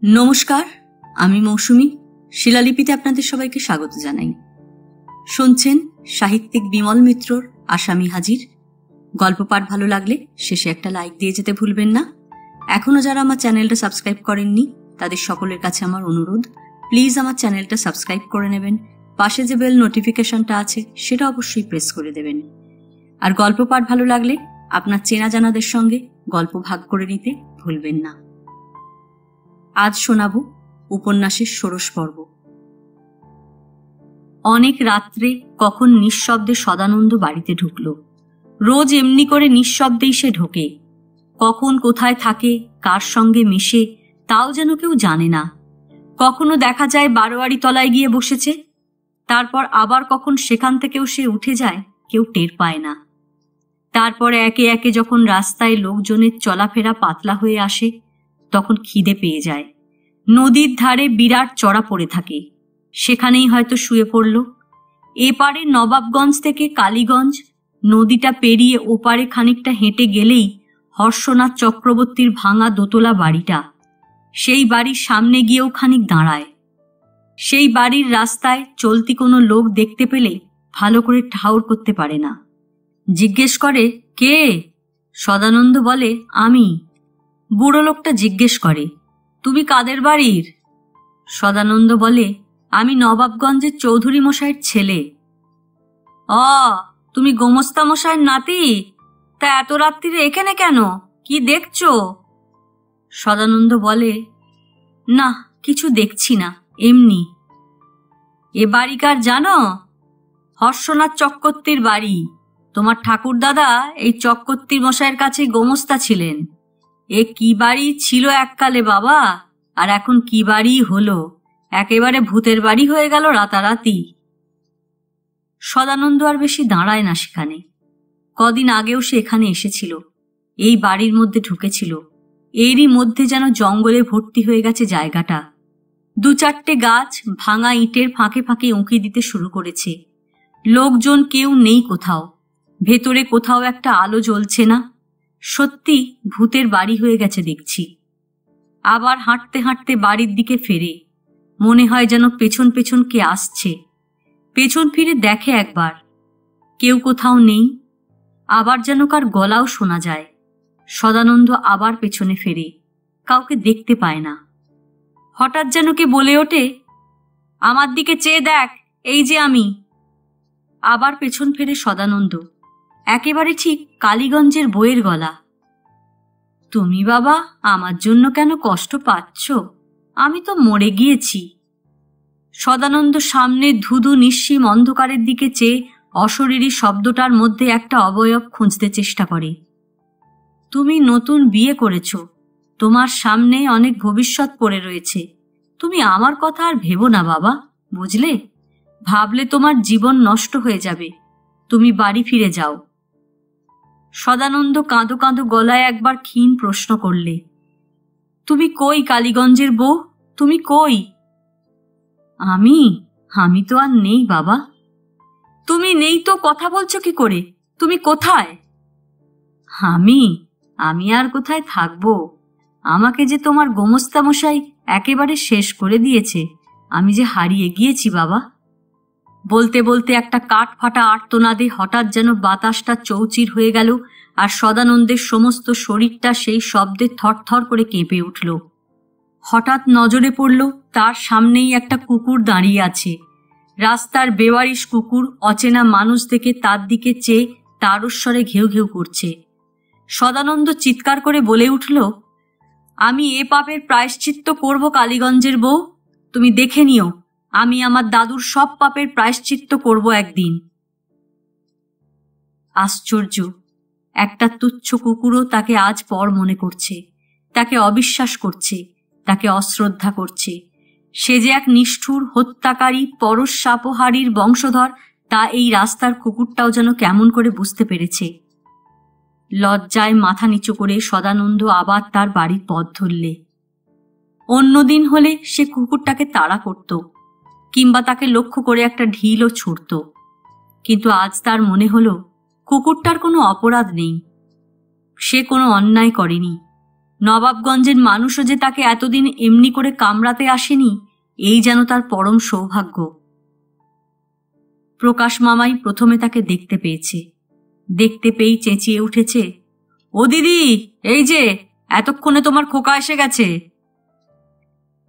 নমস্কার, আমি মৌসুমী। শিলালিপিতে আপনাদের সবাইকে স্বাগত জানাই। শুনছেন সাহিত্যিক বিমল মিত্রর আসামি হাজির। গল্প পাঠ ভালো লাগলে শেষে একটা লাইক দিয়ে যেতে ভুলবেন না। এখনো যারা আমার চ্যানেলটা সাবস্ক্রাইব করেননি তাদের সকলের কাছে আমার অনুরোধ, প্লিজ আমার চ্যানেলটা সাবস্ক্রাইব করে নেবেন। পাশে যে বেল নোটিফিকেশনটা আছে সেটা অবশ্যই প্রেস করে দেবেন। আর গল্প পাঠ ভালো লাগলে আপনার চেনা জানাদের সঙ্গে গল্প ভাগ করে নিতে ভুলবেন না। আজ শোনাব উপন্যাসের ষোড়শ পর্ব। অনেক রাত্রে কখন নিঃশব্দে সদানন্দ বাড়িতে ঢুকল। রোজ এমনি করে নিঃশব্দেই সে ঢোকে। কখন কোথায় থাকে, কার সঙ্গে মেশে, তাও যেন কেউ জানে না। কখনো দেখা যায় বারোয়ারি তলায় গিয়ে বসেছে, তারপর আবার কখন সেখান থেকেও সে উঠে যায়, কেউ টের পায় না। তারপরে একে একে যখন রাস্তায় লোকজনের চলাফেরা পাতলা হয়ে আসে, তখন খিদে পেয়ে যায়। নদীর ধারে বিরাট চড়া পড়ে থাকে, সেখানেই হয়তো শুয়ে পড়ল। এপারে নবাবগঞ্জ থেকে কালীগঞ্জ, নদীটা পেরিয়ে ওপারে খানিকটা হেঁটে গেলেই হর্ষনাথ চক্রবর্তীর ভাঙা দোতলা বাড়িটা। সেই বাড়ির সামনে গিয়েও খানিক দাঁড়ায়। সেই বাড়ির রাস্তায় চলতি কোনো লোক দেখতে পেলে ভালো করে ঠাউর করতে পারে না। জিজ্ঞেস করে, কে? সদানন্দ বলে, আমি। বুড়ো লোকটা জিজ্ঞেস করে, তুমি কাদের বাড়ির? সদানন্দ বলে, আমি নবাবগঞ্জের চৌধুরী মশাইয়ের ছেলে। তুমি গোমস্তা মশাইয়ের নাতি? তা এত রাত্রিরে এখানে কেন? কি দেখছো? সদানন্দ বলে, না কিছু দেখছি না, এমনি। এ বাড়িকার জানো? হর্ষনাথ চক্রবর্তীর বাড়ি। তোমার ঠাকুর দাদা এই চক্রবর্তীর মশাইয়ের কাছে গোমস্তা ছিলেন। এ কি বাড়ি ছিল এককালে বাবা, আর এখন কি বাড়ি হলো, একেবারে ভূতের বাড়ি হয়ে গেল রাতারাতি। সদানন্দ আর বেশি দাঁড়ায় না সেখানে। কদিন আগেও সে এখানে এসেছিল, এই বাড়ির মধ্যে ঢুকেছিল। এরই মধ্যে যেন জঙ্গলে ভর্তি হয়ে গেছে জায়গাটা। দু চারটে গাছ ভাঙা ইটের ফাঁকে ফাঁকে উঁকি দিতে শুরু করেছে। লোকজন কেউ নেই কোথাও, ভেতরে কোথাও একটা আলো জ্বলছে না। সত্যি ভূতের বাড়ি হয়ে গেছে দেখছি। আবার হাঁটতে হাঁটতে বাড়ির দিকে ফেরে, মনে হয় যেন পেছন পেছন কে আসছে। পেছন ফিরে দেখে একবার, কেউ কোথাও নেই। আবার যেন কার গলাও শোনা যায়। সদানন্দ আবার পেছনে ফেরে, কাউকে দেখতে পায় না। হঠাৎ যেন কে বলে ওঠে, আমার দিকে চেয়ে দেখ, এই যে আমি। আবার পেছন ফেরে সদানন্দ, একেবারে ঠিক কালীগঞ্জের বইয়ের গলা। তুমি বাবা আমার জন্য কেন কষ্ট পাচ্ছ? আমি তো মরে গিয়েছি। সদানন্দ সামনে ধুধু নিঃসীম অন্ধকারের দিকে চেয়ে অশরীরী শব্দটার মধ্যে একটা অবয়ব খুঁজতে চেষ্টা করে। তুমি নতুন বিয়ে করেছ, তোমার সামনে অনেক ভবিষ্যৎ পড়ে রয়েছে। তুমি আমার কথা আর ভেবো না বাবা, বুঝলে? ভাবলে তোমার জীবন নষ্ট হয়ে যাবে। তুমি বাড়ি ফিরে যাও। সদানন্দ কাঁদো কাঁদো গলায় একবার ক্ষীণ প্রশ্ন করলে, তুমি কই কালীগঞ্জের বউ, তুমি কই? আমি তো আর নেই বাবা। তুমি নেই তো কথা বলছো কি করে? তুমি কোথায়? আমি আর কোথায় থাকবো? আমাকে যে তোমার গোমস্তা মশাই একেবারে শেষ করে দিয়েছে। আমি যে হারিয়ে গিয়েছি বাবা। বলতে বলতে একটা কাঠ ফাটা আর্তনাদে হঠাৎ যেন বাতাসটা চৌচির হয়ে গেল, আর সদানন্দের সমস্ত শরীরটা সেই শব্দে থরথর করে কেঁপে উঠল। হঠাৎ নজরে পড়ল তার সামনেই একটা কুকুর দাঁড়িয়ে আছে। রাস্তার বেওয়ারিশ কুকুর অচেনা মানুষ দেখে তার দিকে চেয়ে তারস্বরে ঘেউ ঘেউ করছে। সদানন্দ চিৎকার করে বলে উঠল, আমি এ পাপের প্রায়শ্চিত্ত করব কালীগঞ্জের বউ। তুমি দেখে নিও, আমি আমার দাদুর সব পাপের প্রায়শ্চিত্ত করব একদিন। আশ্চর্য, একটা তুচ্ছ কুকুরও তাকে আজ পর মনে করছে, তাকে অবিশ্বাস করছে, তাকে অশ্রদ্ধা করছে। সে যে এক নিষ্ঠুর হত্যাকারী পরশ্বাপহারীর বংশধর, তা এই রাস্তার কুকুরটাও যেন কেমন করে বুঝতে পেরেছে। লজ্জায় মাথা নিচু করে সদানন্দ আবার তার বাড়ির পথ ধরলে। অন্যদিন হলে সে কুকুরটাকে তাড়া করত, কিংবা তাকে লক্ষ্য করে একটা ঢিলও ছুঁড়ত। কিন্তু আজ তার মনে হলো কুকুরটার কোনো অপরাধ নেই, সে কোনো অন্যায় করেনি। নবাবগঞ্জের মানুষও যে তাকে এতদিন এমনি করে কামড়াতে আসেনি, এই যেন তার পরম সৌভাগ্য। প্রকাশ মামাই প্রথমে তাকে দেখতে পেয়েছে। দেখতে পেয়েই চেঁচিয়ে উঠেছে, ও দিদি, এই যে এতক্ষণে তোমার খোকা এসে গেছে।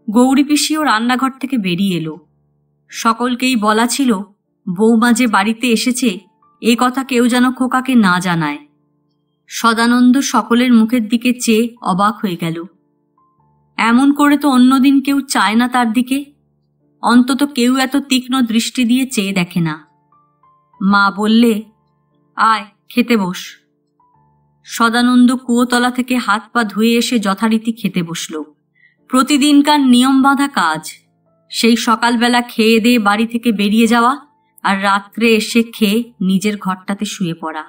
গৌরী পিসিও রান্নাঘর থেকে বেরিয়ে এলো। সকলকেই বলা ছিল বৌমা যে বাড়িতে এসেছে এ কথা কেউ যেন খোকাকে না জানায়। সদানন্দ সকলের মুখের দিকে চেয়ে অবাক হয়ে গেল। এমন করে তো অন্যদিন কেউ চায় না তার দিকে, অন্তত কেউ এত তীক্ষ্ণ দৃষ্টি দিয়ে চেয়ে দেখে না। মা বললে, আয় খেতে বস। সদানন্দ কুয়োতলা থেকে হাত পা ধুয়ে এসে যথারীতি খেতে বসল। প্রতিদিনকার নিয়ম বাঁধা কাজ, সেই সকালবেলা খেয়ে দিয়ে বাড়ি থেকে বেরিয়ে যাওয়া, আর রাত্রে এসে খেয়ে নিজের ঘরটাতে শুয়ে পড়া,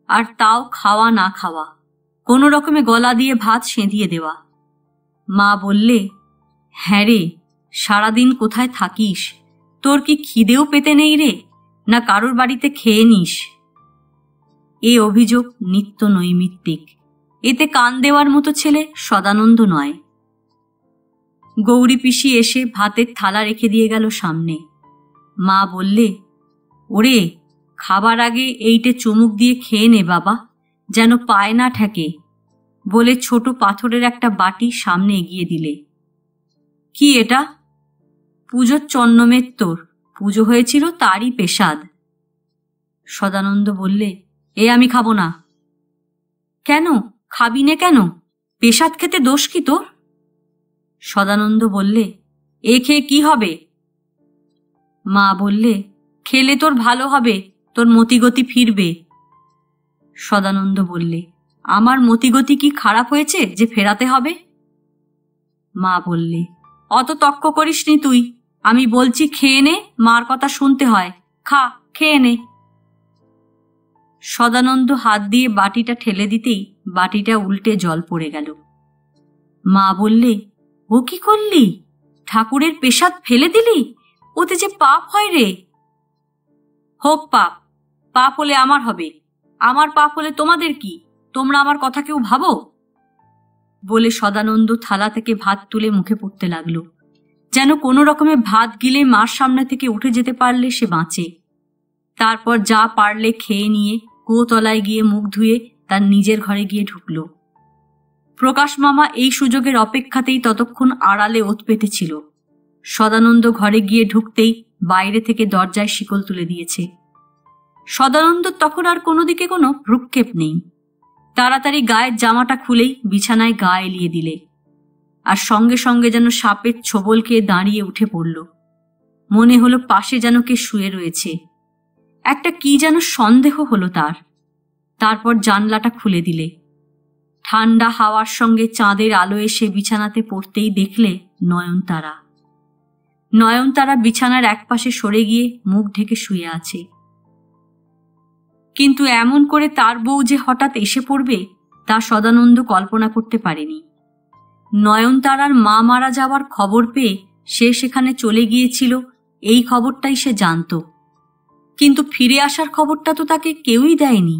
আর তাও খাওয়া না খাওয়া, কোনো রকমে গলা দিয়ে ভাত সেঁধিয়ে দেওয়া। মা বললে, হ্যাঁ রে, সারাদিন কোথায় থাকিস? তোর কি খিদেও পেতে নেই রে, না কারোর বাড়িতে খেয়ে নিস? এ অভিযোগ নিত্য নৈমিত্তিক, এতে কান দেওয়ার মতো ছেলে সদানন্দ নয়। গৌরী পিসি এসে ভাতের থালা রেখে দিয়ে গেল সামনে। মা বললে, ওরে, খাবার আগে এইটে চুমুক দিয়ে খেয়ে নে বাবা, যেন পায় না ঠেকে, বলে ছোট পাথরের একটা বাটি সামনে এগিয়ে দিলে। কি এটা? পুজোর চন্নমের তোর, পুজো হয়েছিল তারই পেশাদ। সদানন্দ বললে, এ আমি খাবো না। কেন খাবি নে কেন? পেশাদ খেতে দোষ কি তোর? সদানন্দ বললে, এ খেয়ে কি হবে? মা বললে, খেলে তোর ভালো হবে, তোর মতিগতি ফিরবে। সদানন্দ বললে, আমার মতিগতি কি খারাপ হয়েছে যে ফেরাতে হবে? মা বললে, অত তক্ক করিস নি তুই, আমি বলছি খেয়ে নে, মার কথা শুনতে হয়, খা, খেয়ে নে। সদানন্দ হাত দিয়ে বাটিটা ঠেলে দিতেই বাটিটা উল্টে জল পড়ে গেল। মা বললে, ও কি করলি? ঠাকুরের পেশাদ ফেলে দিলি? ওতে যে পাপ হয় রে। হোক পাপ, পাপ হলে আমার হবে, আমার পাপ হলে তোমাদের কি? তোমরা আমার কথা কেউ ভাবো? বলে সদানন্দ থালা থেকে ভাত তুলে মুখে পুড়তে লাগলো, যেন কোনো রকমে ভাত গিলে মার সামনে থেকে উঠে যেতে পারলে সে বাঁচে। তারপর যা পারলে খেয়ে নিয়ে কুয়োতলায় গিয়ে মুখ ধুয়ে তার নিজের ঘরে গিয়ে ঢুকল। প্রকাশ মামা এই সুযোগের অপেক্ষাতেই ততক্ষণ আড়ালে ওত পেতেছিল। সদানন্দ ঘরে গিয়ে ঢুকতেই বাইরে থেকে দরজায় শিকল তুলে দিয়েছে। সদানন্দ তখন আর কোনো দিকে কোনো ভ্রুক্ষেপ নেই। তাড়াতাড়ি গায়ের জামাটা খুলেই বিছানায় গা এলিয়ে দিলে, আর সঙ্গে সঙ্গে যেন সাপের ছোবল খেয়ে দাঁড়িয়ে উঠে পড়ল। মনে হলো পাশে যেন কে শুয়ে রয়েছে। একটা কি যেন সন্দেহ হলো তার। তারপর জানলাটা খুলে দিলে। ঠান্ডা হাওয়ার সঙ্গে চাঁদের আলো এসে বিছানাতে পড়তেই দেখলে নয়নতারা। নয়নতারা বিছানার একপাশে সরে গিয়ে মুখ ঢেকে শুয়ে আছে। কিন্তু এমন করে তার বউ যে হঠাৎ এসে পড়বে তা সদানন্দ কল্পনা করতে পারেনি। নয়নতারার মা মারা যাওয়ার খবর পেয়ে সে সেখানে চলে গিয়েছিল, এই খবরটাই সে জানত, কিন্তু ফিরে আসার খবরটা তো তাকে কেউই দেয়নি।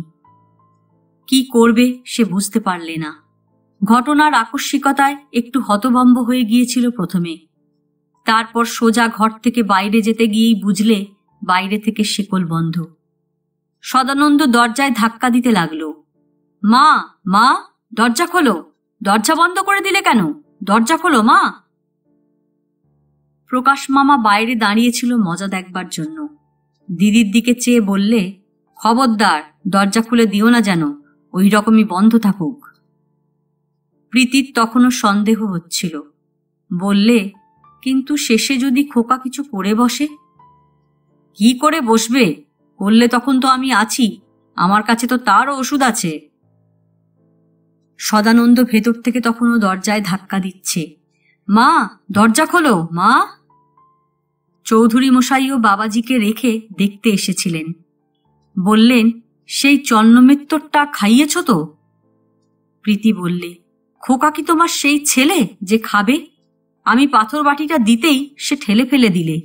কি করবে সে বুঝতে পারলে না। ঘটনার আকস্মিকতায় একটু হতভম্ব হয়ে গিয়েছিল প্রথমে, তারপর সোজা ঘর থেকে বাইরে যেতে গিয়েই বুঝলে বাইরে থেকে শিকল বন্ধ। সদানন্দ দরজায় ধাক্কা দিতে লাগলো। মা, মা, দরজা খোলো, দরজা বন্ধ করে দিলে কেন? দরজা খোলো মা। প্রকাশ মামা বাইরে দাঁড়িয়েছিল মজা দেখবার জন্য। দিদির দিকে চেয়ে বললে, খবরদার, দরজা খুলে দিও না, যেন ওই রকমই বন্ধ থাকুক। প্রীতির তখনও সন্দেহ হচ্ছিল। বললে, কিন্তু শেষে যদি খোকা কিছু করে বসে? কি করে বসবে? করলে তখন তো আমি আছি, আমার কাছে তো তারও ওষুধ আছে। সদানন্দ ভেতর থেকে তখনও দরজায় ধাক্কা দিচ্ছে। মা, দরজা খোলো মা। চৌধুরী মশাইও বাবাজিকে রেখে দেখতে এসেছিলেন। বললেন, সেই চন্নমিত্তরটা খাইয়েছ তো? প্রীতি বললে, খোকা কি তোমার সেই ছেলে যে খাবে? আমি পাথর বাটিটা দিতেই সে ঠেলে ফেলে দিলে।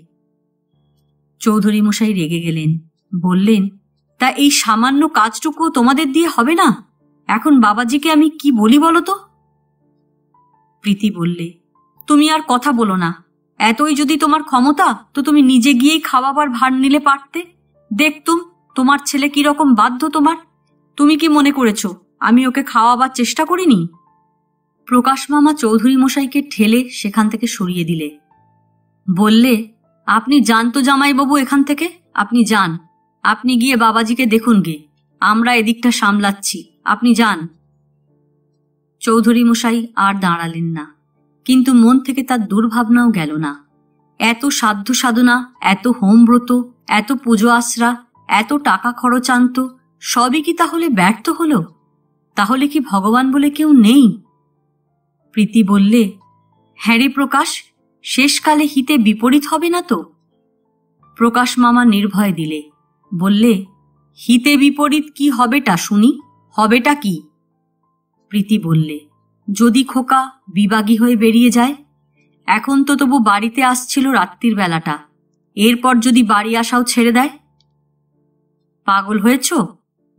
চৌধুরী মশাই রেগে গেলেন। বললেন, তা এই সামান্য কাজটুকু তোমাদের দিয়ে হবে না? এখন বাবাজিকে আমি কি বলি বলো তো? প্রীতি বললে, তুমি আর কথা বলো না। এতই যদি তোমার ক্ষমতা তো তুমি নিজে গিয়েই খাওয়াবার ভার নিলে পারতে। দেখতুম তোমার ছেলে কিরকম বাধ্য তোমার। তুমি কি মনে করেছো আমি ওকে খাওয়াবার চেষ্টা করিনি? প্রকাশ মামা চৌধুরী মশাইকে ঠেলে সেখান থেকে সরিয়ে দিলে। বললে, আপনি যান তো জামাইবাবু এখান থেকে, আপনি যান। আপনি গিয়ে বাবাজিকে দেখুন গে, আমরা এদিকটা সামলাচ্ছি, আপনি যান। চৌধুরী মশাই আর দাঁড়ালেন না, কিন্তু মন থেকে তার দুর্ভাবনাও গেল না। এত সাধ্য সাধনা, এত হোমব্রত, এত পুজো আশ্রা, এত টাকা খরচ আনত, সবই কি তাহলে ব্যর্থ হলো? তাহলে কি ভগবান বলে কেউ নেই? প্রীতি বললে, হ্যাঁ রে প্রকাশ, শেষকালে হিতে বিপরীত হবে না তো? প্রকাশ মামা নির্ভয় দিলে, বললে, হিতে বিপরীত কি হবেটা শুনি, হবেটা কি? প্রীতি বললে, যদি খোকা বিবাগী হয়ে বেরিয়ে যায়। এখন তো তবু বাড়িতে আসছিল রাত্রির বেলাটা, এরপর যদি বাড়ি আসাও ছেড়ে দেয়। পাগল হয়েছ?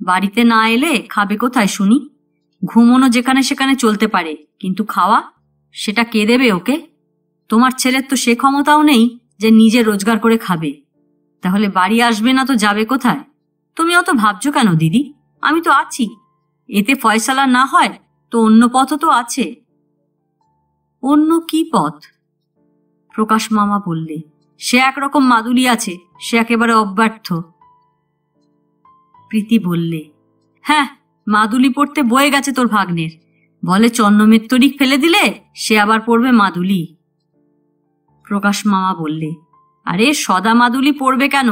বাড়িতে না এলে খাবে কোথায় শুনি? ঘুমোনো যেখানে সেখানে চলতে পারে, কিন্তু খাওয়া সেটা কে দেবে ওকে? তোমার ছেলের তো সে ক্ষমতাও নেই যে নিজে রোজগার করে খাবে। তাহলে বাড়ি আসবে না তো যাবে কোথায়? তুমি অত ভাবছো কেন দিদি? আমি তো আছি, এতে ফয়সালা না হয় তো অন্য পথও তো আছে। অন্য কি পথ? প্রকাশ মামা বললে, সে একরকম মাদুলি আছে, সে একেবারে অব্যর্থ। প্রীতি বললে, হ্যাঁ, মাদুলি পড়তে বয়ে গেছে তোর ভাগ্নের, বলে চন্নমের তরিক ফেলে দিলে সে আবার পড়বে মাদুলি। প্রকাশ মামা বললে, আরে সদা মাদুলি পড়বে কেন?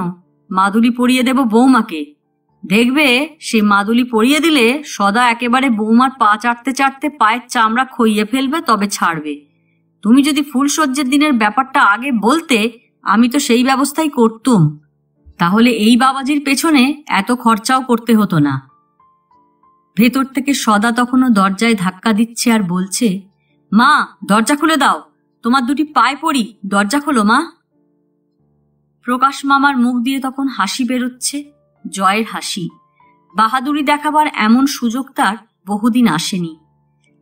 মাদুলি পরিয়ে দেব বৌমাকে, দেখবে সে মাদুলি পরিয়ে দিলে সদা একেবারে বৌমার পা চাটতে চাটতে পায়ের চামড়া খইয়ে ফেলবে, তবে ছাড়বে। তুমি যদি ফুলসজ্জের দিনের ব্যাপারটা আগে বলতে, আমি তো সেই ব্যবস্থাই করতুম, তাহলে এই বাবাজির পেছনে এত খরচাও করতে হতো না। ভেতর থেকে সদা তখনও দরজায় ধাক্কা দিচ্ছে আর বলছে, মা দরজা খুলে দাও, তোমার দুটি পায়ে পড়ি, দরজা খোলো মা। প্রকাশ মামার মুখ দিয়ে তখন হাসি বেরোচ্ছে, জয়ের হাসি। বাহাদুরি দেখাবার এমন সুযোগ তার বহুদিন আসেনি।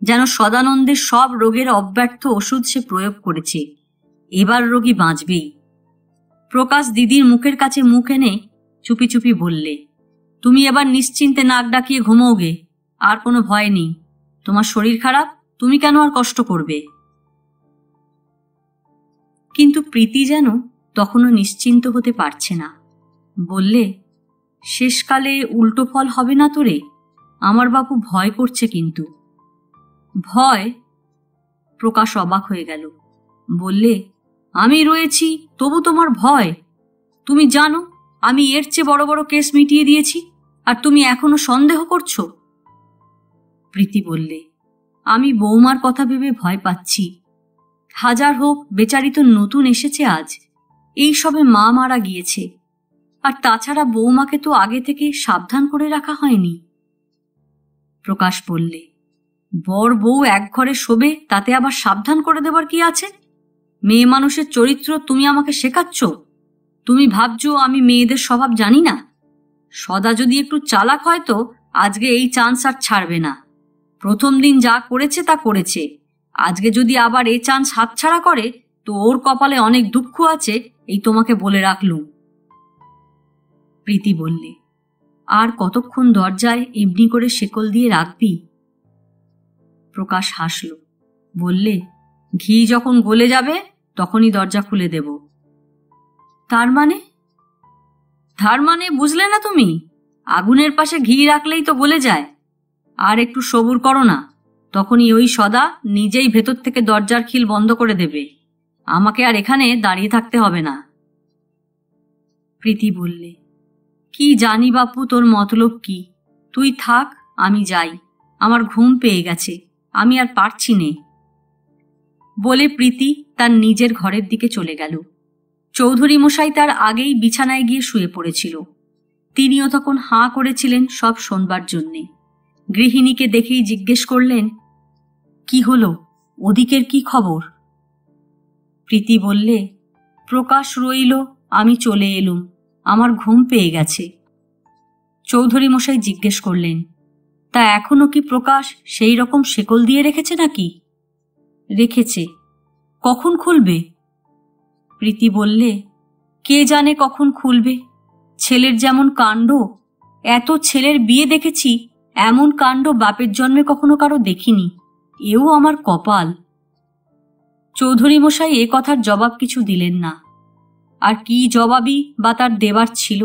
যেন সদানন্দের সব রোগের অব্যর্থ ওষুধ সে প্রয়োগ করেছে, এবার রোগী বাঁচবেই। প্রকাশ দিদির মুখের কাছে মুখ এনে চুপি চুপি বললে, তুমি এবার নিশ্চিন্তে নাক ডাকিয়ে ঘুমোগে, আর কোনো ভয় নেই। তোমার শরীর খারাপ, তুমি কেন আর কষ্ট করবে? কিন্তু প্রীতি যেন তখনও নিশ্চিন্ত হতে পারছে না। বললে, শেষকালে উল্টো ফল হবে না তোরে? আমার বাপু ভয় করছে। কিন্তু ভয়? প্রকাশ অবাক হয়ে গেল। বললে, আমি রয়েছি তবু তোমার ভয়? তুমি জানো আমি এর চেয়ে বড় বড় কেস মিটিয়ে দিয়েছি, আর তুমি এখনো সন্দেহ করছো? প্রীতি বললে, আমি বৌমার কথা ভেবে ভয় পাচ্ছি। হাজার হোক বেচারি তো নতুন এসেছে আজ, এই সবে মা মারা গিয়েছে, আর তাছাড়া বৌমাকে তো আগে থেকে সাবধান করে রাখা হয়নি। প্রকাশ বললে, বর বউ এক ঘরে শোবে, তাতে আবার সাবধান করে দেবার কি আছে? মেয়ে মানুষের চরিত্র তুমি আমাকে শেখাচ্ছ? তুমি ভাবছো আমি মেয়েদের স্বভাব জানি না? সদা যদি একটু চালাক হয় তো আজকে এই চান্স আর ছাড়বে না। প্রথম দিন যা করেছে তা করেছে, আজকে যদি আবার এই চান্স হাতছাড়া করে তো ওর কপালে অনেক দুঃখ আছে, এই তোমাকে বলে রাখলুম। প্রীতি বললে, আর কতক্ষণ দরজায় এমনি করে শেকল দিয়ে রাখবি? প্রকাশ হাসল। বললে, ঘি যখন গলে যাবে তখনই দরজা খুলে দেব। তার মানে? তার মানে বুঝলে না তুমি? আগুনের পাশে ঘি রাখলেই তো গলে যায়। আর একটু সবুর করো না, তখনই ওই সদা নিজেই ভেতর থেকে দরজার খিল বন্ধ করে দেবে। আমাকে আর এখানে দাঁড়িয়ে থাকতে হবে না। প্রীতি বললে, কি জানি বাপু তোর মতলব কি, তুই থাক, আমি যাই, আমার ঘুম পেয়ে গেছে, আমি আর পারছি নে। বলে প্রীতি তার নিজের ঘরের দিকে চলে গেল। চৌধুরী মশাই তার আগেই বিছানায় গিয়ে শুয়ে পড়েছিল। তিনিও তখন হাঁ করেছিলেন সব শোনবার জন্যে। গৃহিণীকে দেখেই জিজ্ঞেস করলেন, কি হলো, ওদিকের কি খবর? প্রীতি বললে, প্রকাশ রইল, আমি চলে এলুম, আমার ঘুম পেয়ে গেছে। চৌধুরী মশাই জিজ্ঞেস করলেন, তা এখনো কি প্রকাশ সেই রকম শেকল দিয়ে রেখেছে নাকি? রেখেছে। কখন খুলবে? প্রীতি বললে, কে জানে কখন খুলবে। ছেলের যেমন কাণ্ড, এত ছেলের বিয়ে দেখেছি, এমন কাণ্ড বাপের জন্মে কখনো কারো দেখিনি। এও আমার কপাল। চৌধুরী মশাই এ কথার জবাব কিছু দিলেন না। আর কি জবাবই বা তার দেবার ছিল?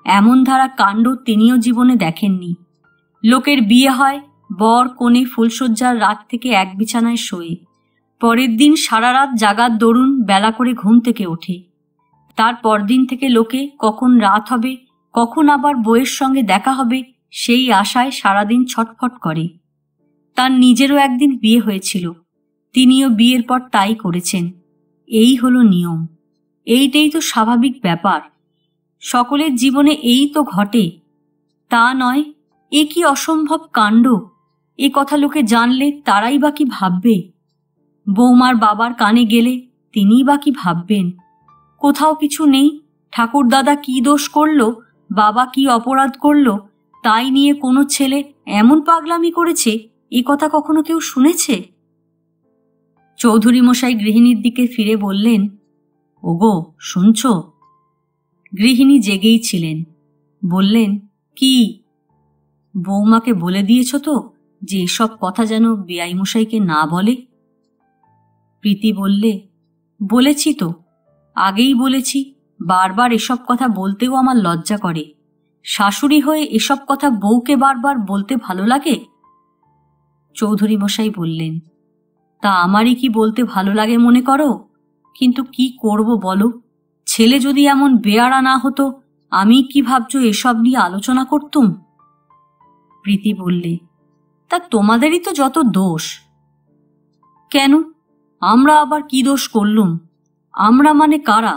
এমন ধারা কাণ্ড তিনিও জীবনে দেখেননি। লোকের বিয়ে হয়, বর কনে ফুলশয্যার রাত থেকে এক বিছানায় শোয়ে, পরের দিন সারা রাত জাগার দরুন বেলা করে ঘুম থেকে ওঠে। তার পরদিন থেকে লোকে কখন রাত হবে, কখন আবার বউয়ের সঙ্গে দেখা হবে, সেই আশায় সারাদিন ছটফট করে। তার নিজেরও একদিন বিয়ে হয়েছিল, তিনিও বিয়ের পর তাই করেছেন। এই হলো নিয়ম, এইটাই তো স্বাভাবিক ব্যাপার। সকলের জীবনে এই তো ঘটে, তা নয়? এ কি অসম্ভব কাণ্ড! এ কথা লোকে জানলে তারাই বা কি ভাববে? বৌমার বাবার কানে গেলে তিনিই বা কি ভাববেন? কোথাও কিছু নেই, ঠাকুরদাদা কি দোষ করল, বাবা কি অপরাধ করল, তাই নিয়ে কোনো ছেলে এমন পাগলামি করেছে, এ কথা কখনো কেউ শুনেছে? চৌধুরী মশাই গৃহিণীর দিকে ফিরে বললেন, ওগো, শুনছ? গৃহিণী জেগেই ছিলেন। বললেন, কি? বৌমাকে বলে দিয়েছ তো যে এসব কথা যেন বেয়াই মশাইকে না বলে? প্রীতি বললে, বলেছি তো, আগেই বলেছি। বারবার এসব কথা বলতেও আমার লজ্জা করে। শাশুড়ি হয়ে এসব কথা বউকে বারবার বলতে ভালো লাগে? চৌধুরী মশাই বললেন, তা আমারই কি বলতে ভালো লাগে মনে করো? কিন্তু কি করব বলো? ছেলে যদি এমন বেয়ারা না হতো, আমি কি ভাবছো এসব নিয়ে আলোচনা করতুম? প্রীতি বললে, তা তোমাদেরই তো যত দোষ। কেন? আমরা আবার কি দোষ করলুম? আমরা মানে কারা?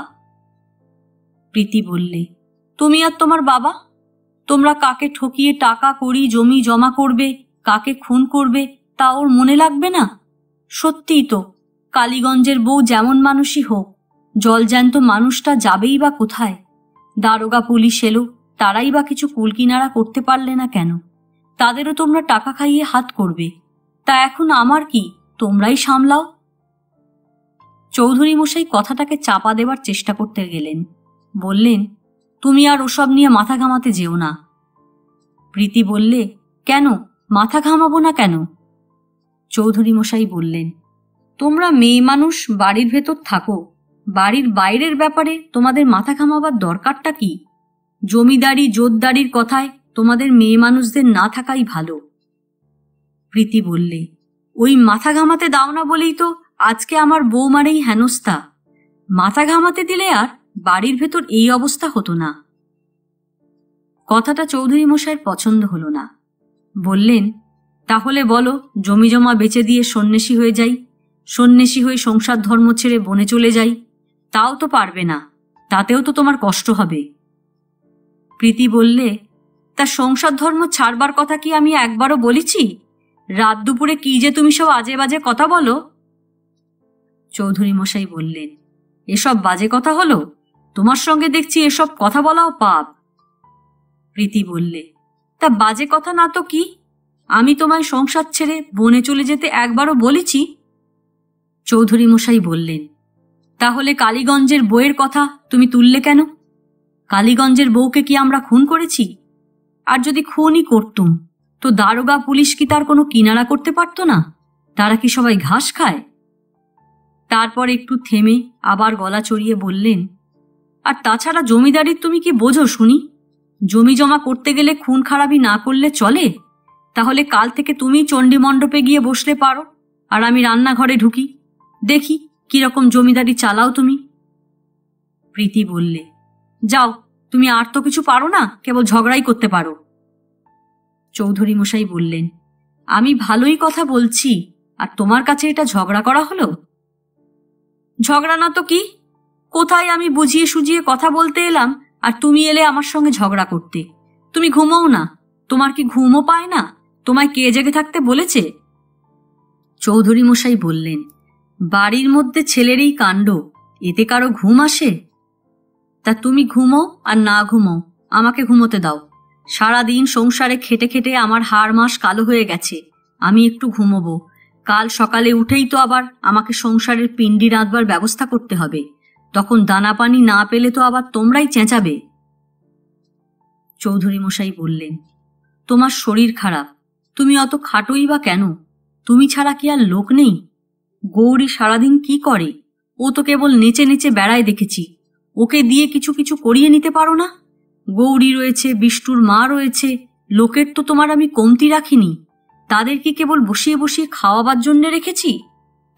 প্রীতি বললে, তুমি আর তোমার বাবা। তোমরা কাকে ঠকিয়ে টাকা কড়ি জমি জমা করবে, কাকে খুন করবে, তা ওর মনে লাগবে না? সত্যিই তো, কালীগঞ্জের বউ যেমন মানুষই হোক, জলজ্যান্ত মানুষটা যাবেই বা কোথায়? দারোগা পুলিশ এলো, তারাই বা কিছু কুলকিনারা করতে পারলে না কেন? তাদেরও তোমরা টাকা খাইয়ে হাত করবে। তা এখন আমার কি, তোমরাই সামলাও। চৌধুরী মশাই কথাটাকে চাপা দেবার চেষ্টা করতে গেলেন। বললেন, তুমি আর ওসব নিয়ে মাথা ঘামাতে যেও না। প্রীতি বললে, কেন মাথা ঘামাবো না কেন? চৌধুরী মশাই বললেন, তোমরা মেয়ে মানুষ বাড়ির ভেতর থাকো, বাড়ির বাইরের ব্যাপারে তোমাদের মাথা ঘামাবার দরকারটা কি? জমিদারি জোতদারির কথায় তোমাদের মেয়ে মানুষদের না থাকাই ভালো। প্রীতি বললে, ওই মাথা ঘামাতে দাও না বলেই তো আজকে আমার বৌমার এই হেনস্থা। মাথা ঘামাতে দিলে আর বাড়ির ভেতর এই অবস্থা হতো না। কথাটা চৌধুরী মশাইয়ের পছন্দ হলো না। বললেন, তাহলে বলো জমি জমা বেচে দিয়ে সন্ন্যাসী হয়ে যাই, সন্ন্যাসী হয়ে সংসার ধর্ম ছেড়ে বনে চলে যাই। তাও তো পারবে না, তাতেও তো তোমার কষ্ট হবে। প্রীতি বললে, তা সংসার ধর্ম ছাড়বার কথা কি আমি একবারও বলেছি? রাত দুপুরে কি যে তুমি সব আজে বাজে কথা বলো। চৌধুরী মশাই বললেন, এসব বাজে কথা হলো? তোমার সঙ্গে দেখছি এসব কথা বলাও পাপ। প্রীতি বললে, তা বাজে কথা না তো কি? আমি তোমায় সংসার ছেড়ে বনে চলে যেতে একবারও বলেছি? চৌধুরী মশাই বললেন, তাহলে কালীগঞ্জের বউয়ের কথা তুমি তুললে কেন? কালীগঞ্জের বউকে কি আমরা খুন করেছি? আর যদি খুনই করতুম, তো দারোগা পুলিশ কি তার কোনো কিনারা করতে পারত না? তারা কি সবাই ঘাস খায়? তারপর একটু থেমে আবার গলা চড়িয়ে বললেন, আর তাছাড়া জমিদারির তুমি কি বোঝো শুনি? জমি জমা করতে গেলে খুন খারাপি না করলে চলে? তাহলে কাল থেকে তুমি চণ্ডী মণ্ডপে গিয়ে বসলে পারো, আর আমি রান্নাঘরে ঢুকি, দেখি কিরকম জমিদারি চালাও তুমি। প্রীতি বললে, যাও, তুমি আর তো কিছু পারো না, কেবল ঝগড়াই করতে পারো। চৌধুরী মশাই বললেন, আমি ভালোই কথা বলছি, আর তোমার কাছে এটা ঝগড়া করা হলো? ঝগড়া না তো কি? কোথায় আমি বুঝিয়ে সুজিয়ে কথা বলতে এলাম, আর তুমি এলে আমার সঙ্গে ঝগড়া করতে। তুমি ঘুমোও না? তোমার কি ঘুমও পায় না? তোমায় কে জেগে থাকতে বলেছে? চৌধুরী মশাই বললেন, বাড়ির মধ্যে ছেলের এই কাণ্ড, এতে কারো ঘুম আসে? তা তুমি ঘুমো আর না ঘুমো, আমাকে ঘুমোতে দাও। সারাদিন সংসারে খেটে খেটে আমার হাড় মাস কালো হয়ে গেছে, আমি একটু ঘুমোবো। কাল সকালে উঠেই তো আবার আমাকে সংসারের পিণ্ডি রাঁধবার ব্যবস্থা করতে হবে। তখন দানা পানি না পেলে তো আবার তোমরাই চেঁচাবে। চৌধুরী মশাই বললেন, তোমার শরীর খারাপ, তুমি অত খাটোই বা কেন? তুমি ছাড়া কি আর লোক নেই? গৌরী সারাদিন কি করে? ও তো কেবল নেচে নেচে বেড়ায় দেখেছি। ওকে দিয়ে কিছু কিছু করিয়ে নিতে পারো না? গৌরী রয়েছে, বিষ্টুর মা রয়েছে, লোকের তো তোমার আমি কমতি রাখিনি। তাদের কি কেবল বসিয়ে বসিয়ে খাওয়াবার জন্য রেখেছি?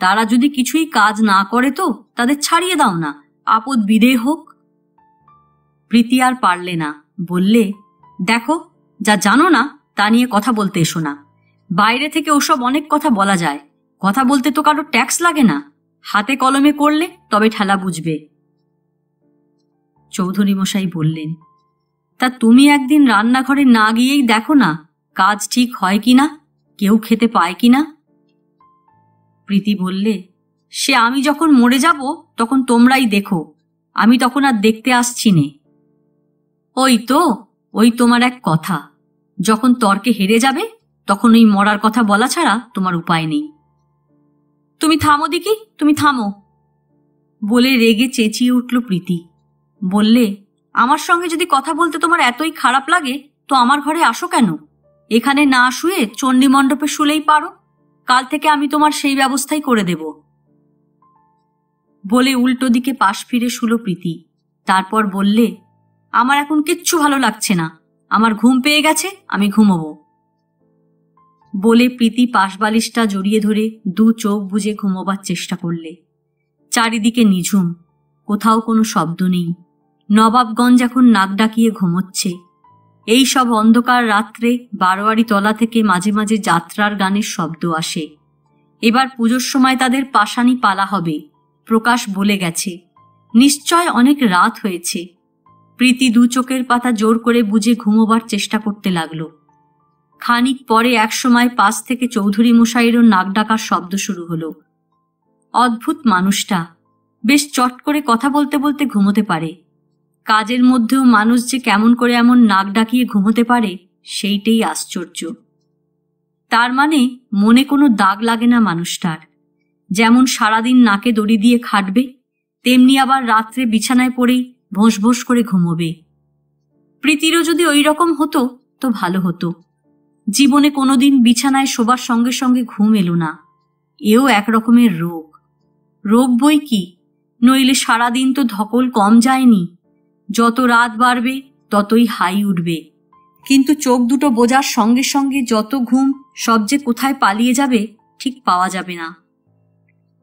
তারা যদি কিছুই কাজ না করে তো তাদের ছাড়িয়ে দাও না, আপদ বিদেয় হোক। প্রীতি আর পারলে না, বললে, দেখো, যা জানো না তা নিয়ে কথা বলতে এসো না। বাইরে থেকে ওসব অনেক কথা বলা যায়, কথা বলতে তো কারো ট্যাক্স লাগে না। হাতে কলমে করলে তবে ঠেলা বুঝবে। চৌধুরী মশাই বললেন, তা তুমি একদিন রান্নাঘরে না গিয়েই দেখো না কাজ ঠিক হয় কিনা, কেউ খেতে পায় কিনা। প্রীতি বললে, সে আমি যখন মরে যাব তখন তোমরাই দেখো, আমি তখন আর দেখতে আসছি নে। ওই তোমার এক কথা, যখন তর্কে হেরে যাবে তখন ওই মরার কথা বলা ছাড়া তোমার উপায় নেই। তুমি থামো দেখি, তুমি থামো, বলে রেগে চেঁচিয়ে উঠল প্রীতি। বললে, আমার সঙ্গে যদি কথা বলতে তোমার এতই খারাপ লাগে তো আমার ঘরে আসো কেন? এখানে না শুয়ে চণ্ডী মণ্ডপে শুলেই পারো। কাল থেকে আমি তোমার সেই ব্যবস্থাই করে দেব। বলে উল্টো দিকে পাশ ফিরে শুলো প্রীতি। তারপর বললে, আমার এখন কিচ্ছু ভালো লাগছে না, আমার ঘুম পেয়ে গেছে, আমি ঘুমোবো। বলে প্রীতি পাশবালিশটা জড়িয়ে ধরে দু চোখ বুজে ঘুমোবার চেষ্টা করলে। চারিদিকে নিঝুম, কোথাও কোনো শব্দ নেই। নবাবগঞ্জ এখন নাক ডাকিয়ে ঘুমোচ্ছে। এই সব অন্ধকার রাত্রে বারোয়ারি তলা থেকে মাঝে মাঝে যাত্রার গানের শব্দ আসে। এবার পুজোর সময় তাদের পাশানি পালা হবে, প্রকাশ বলে গেছে। নিশ্চয় অনেক রাত হয়েছে। প্রীতি দু চোখের পাতা জোর করে বুঝে ঘুমোবার চেষ্টা করতে লাগলো। খানিক পরে একসময় পাশ থেকে চৌধুরী মশাইয়েরও নাক ডাকার শব্দ শুরু হলো। অদ্ভুত মানুষটা, বেশ চট করে কথা বলতে বলতে ঘুমোতে পারে। কাজের মধ্যেও মানুষ যে কেমন করে এমন নাক ডাকিয়ে ঘুমোতে পারে সেইটাই আশ্চর্য। তার মানে মনে কোনো দাগ লাগে না মানুষটার। যেমন সারাদিন নাকে দড়ি দিয়ে খাটবে, তেমনি আবার রাত্রে বিছানায় পড়েই ভোঁস ভোঁস করে ঘুমোবে। প্রীতিরও যদি ওই রকম হতো তো ভালো হতো। জীবনে কোনোদিন বিছানায় শোবার সঙ্গে সঙ্গে ঘুম এলো না। এও এক রকমের রোগ। রোগ বই কি, নইলে সারাদিন তো ধকল কম যায়নি। যত রাত বাড়বে ততই হাই উঠবে, কিন্তু চোখ দুটো বোঝার সঙ্গে সঙ্গে যত ঘুম সব যে কোথায় পালিয়ে যাবে ঠিক পাওয়া যাবে না।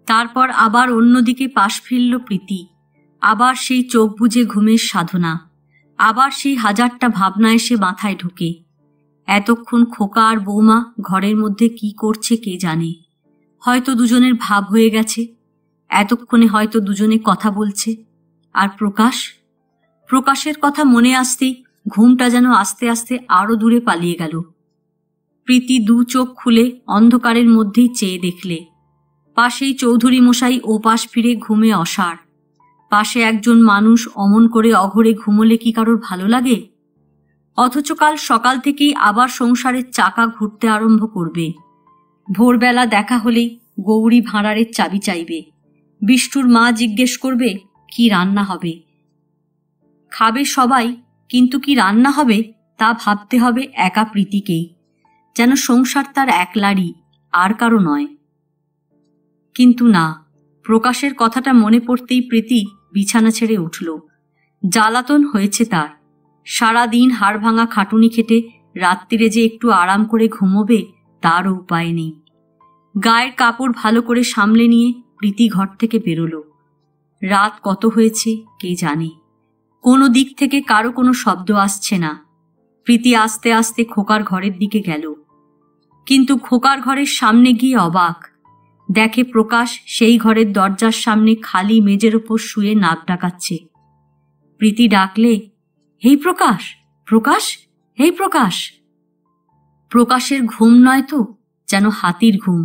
তারপর আবার অন্যদিকে পাশ ফিরল প্রীতি। আবার সেই চোখ বুজে ঘুমের সাধনা, আবার সেই হাজারটা ভাবনা এসে মাথায় ঢোকে। এতক্ষণ খোকা আর বৌমা ঘরের মধ্যে কি করছে কে জানে। হয়তো দুজনের ভাব হয়ে গেছে, এতক্ষণে হয়তো দুজনে কথা বলছে। আর প্রকাশের কথা মনে আসতেই ঘুমটা যেন আস্তে আস্তে আরো দূরে পালিয়ে গেল। প্রীতি দু চোখ খুলে অন্ধকারের মধ্যেই চেয়ে দেখলে পাশেই চৌধুরী মশাই ওপাশ ফিরে ঘুমে অসাড়। পাশে একজন মানুষ অমন করে অঘরে ঘুমোলে কি কারোর ভালো লাগে? অথচ কাল সকাল থেকেই আবার সংসারের চাকা ঘুরতে আরম্ভ করবে। ভোরবেলা দেখা হলেই গৌরী ভাঁড়ারের চাবি চাইবে। বিষ্টুর মা জিজ্ঞেস করবে কি রান্না হবে। খাবে সবাই, কিন্তু কি রান্না হবে তা ভাবতে হবে একা প্রীতিকেই, যেন সংসার তার একলারই, আর কারো নয়। কিন্তু না, প্রকাশের কথাটা মনে পড়তেই প্রীতি বিছানা ছেড়ে উঠল। জ্বালাতন হয়েছে তার। সারাদিন হাড় ভাঙা খাটুনি খেটে রাত্রিরে যে একটু আরাম করে ঘুমোবে তারও উপায় নেই। গায়ের কাপড় ভালো করে সামলে নিয়ে প্রীতি ঘর থেকে বেরোলো। রাত কত হয়েছে কে জানে। কোনো দিক থেকে কারো কোনো শব্দ আসছে না। প্রীতি আস্তে আস্তে খোকার ঘরের দিকে গেল, কিন্তু খোকার ঘরের সামনে গিয়ে অবাক। দেখে প্রকাশ সেই ঘরের দরজার সামনে খালি মেজের ওপর শুয়ে নাক ডাকাচ্ছে। প্রীতি ডাকলে, হেই প্রকাশ, প্রকাশ, হেই প্রকাশ। প্রকাশের ঘুম নয় তো, যেন হাতির ঘুম।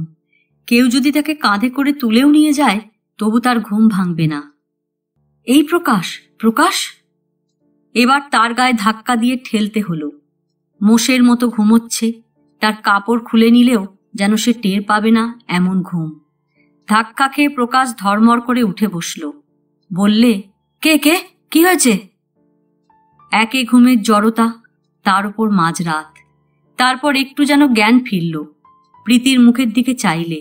কেউ যদি তাকে কাঁধে করে তুলেও নিয়ে যায় তবু তার ঘুম ভাঙবে না। এই প্রকাশ, প্রকাশ। এবার তার গায়ে ধাক্কা দিয়ে ঠেলতে হলো। মোষের মতো ঘুমোচ্ছে, তার কাপড় খুলে নিলেও যেন সে টের পাবে না এমন ঘুম। ধাক্কা খেয়ে প্রকাশ ধর্মর করে উঠে বসল। বললে, কে কে, কি হয়েছে? একে ঘুমের জড়তা, তার উপর মাঝরাত। তারপর একটু যেন জ্ঞান ফিরল। প্রীতির মুখের দিকে চাইলে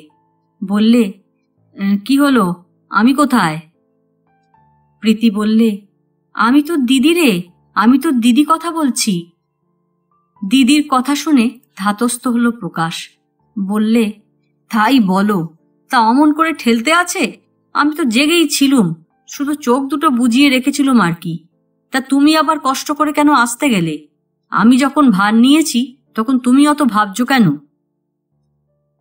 বললে, কি হলো, আমি কোথায়? প্রীতি বললে, আমি তো দিদি রে, আমি তো দিদি কথা বলছি। দিদির কথা শুনে ধাতস্থ হলো প্রকাশ। বললে, তাই বলো, তা অমন করে ঠেলতে আছে? আমি তো জেগেই ছিলুম, শুধু চোখ দুটো বুজিয়ে রেখেছিলুম আর কি। তা তুমি আবার কষ্ট করে কেন আসতে গেলে? আমি যখন ভার নিয়েছি তখন তুমি অত ভাবছো কেন?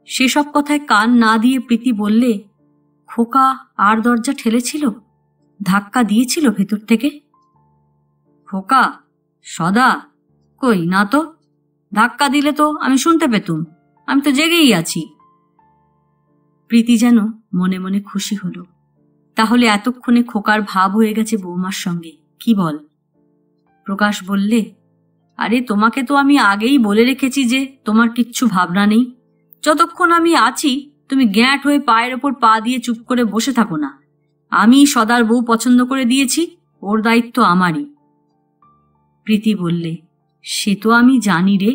সেসব কথায় কান না দিয়ে প্রীতি বললে, খোকা আর দরজা ঠেলেছিল, ধাক্কা দিয়েছিল ভেতর থেকে। খোকা? সদা? কই না তো, ধাক্কা দিলে তো আমি শুনতে পেতুম, আমি তো জেগেই আছি। প্রীতি যেন মনে মনে খুশি হলো। তাহলে এতক্ষণে খোকার ভাব হয়ে গেছে বৌমার সঙ্গে, কি বল? প্রকাশ বললে, আরে তোমাকে তো আমি আগেই বলে রেখেছি যে তোমার কিচ্ছু ভাবনা নেই। যতক্ষণ আমি আছি তুমি গ্যাঁট হয়ে পায়ের ওপর পা দিয়ে চুপ করে বসে থাকো না। আমি সদার বউ পছন্দ করে দিয়েছি, ওর দায়িত্ব আমারই। প্রীতি বললে, সে তো আমি জানি রে,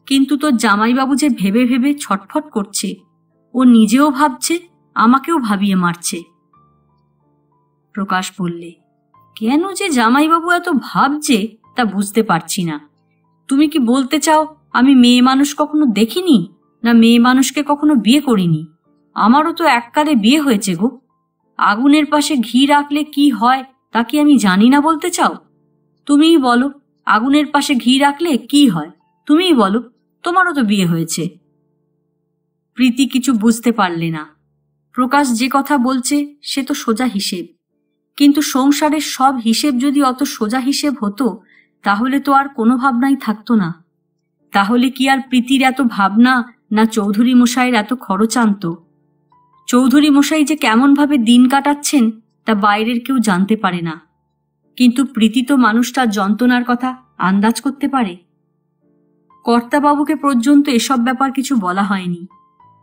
কিন্তু তোর জামাইবাবু যে ভেবে ভেবে ছটফট করছে, ও নিজেও ভাবছে, আমাকেও ভাবিয়ে মারছে। প্রকাশ বললে, কেন যে জামাইবাবু এত ভাবছে তা বুঝতে পারছি না। তুমি কি বলতে চাও আমি মেয়ে মানুষ কখনো দেখিনি, না মেয়ে মানুষকে কখনো বিয়ে করিনি? আমারও তো এককালে বিয়ে হয়েছে গো। আগুনের পাশে ঘি রাখলে কি হয় তা কি আমি জানি না বলতে চাও? তুমিই বলো, আগুনের পাশে ঘি রাখলে কি হয়? তুমিই বলো, তোমারও তো বিয়ে হয়েছে। প্রীতি কিছু বুঝতে পারলে না। প্রকাশ যে কথা বলছে সে তো সোজা হিসেব, কিন্তু সংসারের সব হিসেব যদি অত সোজা হিসেব হতো তাহলে তো আর কোনো ভাবনাই থাকতো না। তাহলে কি আর প্রীতির এত ভাবনা, না চৌধুরী মশাইয়ের এত খরচ আনত? চৌধুরী মশাই যে কেমনভাবে দিন কাটাচ্ছেন তা বাইরের কেউ জানতে পারে না, কিন্তু প্রীতি তো মানুষটার যন্ত্রণার কথা আন্দাজ করতে পারে। কর্তাবাবুকে পর্যন্ত এসব ব্যাপার কিছু বলা হয়নি।